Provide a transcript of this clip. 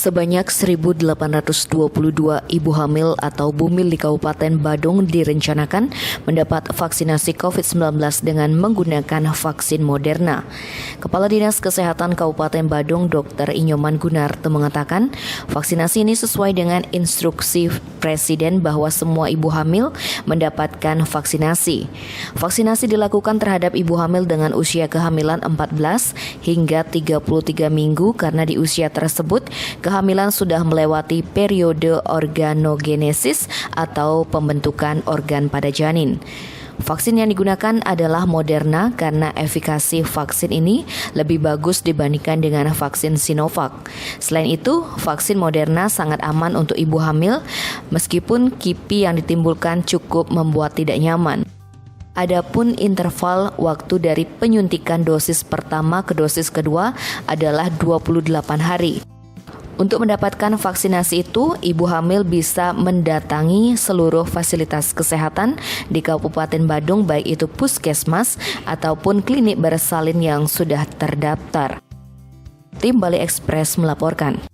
Sebanyak 1.822 ibu hamil atau bumil di Kabupaten Badung direncanakan mendapat vaksinasi COVID-19 dengan menggunakan vaksin Moderna. Kepala Dinas Kesehatan Kabupaten Badung, Dr. Inyoman Gunarto mengatakan, vaksinasi ini sesuai dengan instruksi Presiden bahwa semua ibu hamil mendapatkan vaksinasi. Vaksinasi dilakukan terhadap ibu hamil dengan usia kehamilan 14 hingga 33 minggu karena di usia tersebut kehamilan sudah melewati periode organogenesis atau pembentukan organ pada janin. Vaksin yang digunakan adalah Moderna karena efikasi vaksin ini lebih bagus dibandingkan dengan vaksin Sinovac. Selain itu, vaksin Moderna sangat aman untuk ibu hamil meskipun kipi yang ditimbulkan cukup membuat tidak nyaman. Adapun interval waktu dari penyuntikan dosis pertama ke dosis kedua adalah 28 hari. Untuk mendapatkan vaksinasi itu, ibu hamil bisa mendatangi seluruh fasilitas kesehatan di Kabupaten Badung, baik itu puskesmas ataupun klinik bersalin yang sudah terdaftar. Tim Bali Express melaporkan.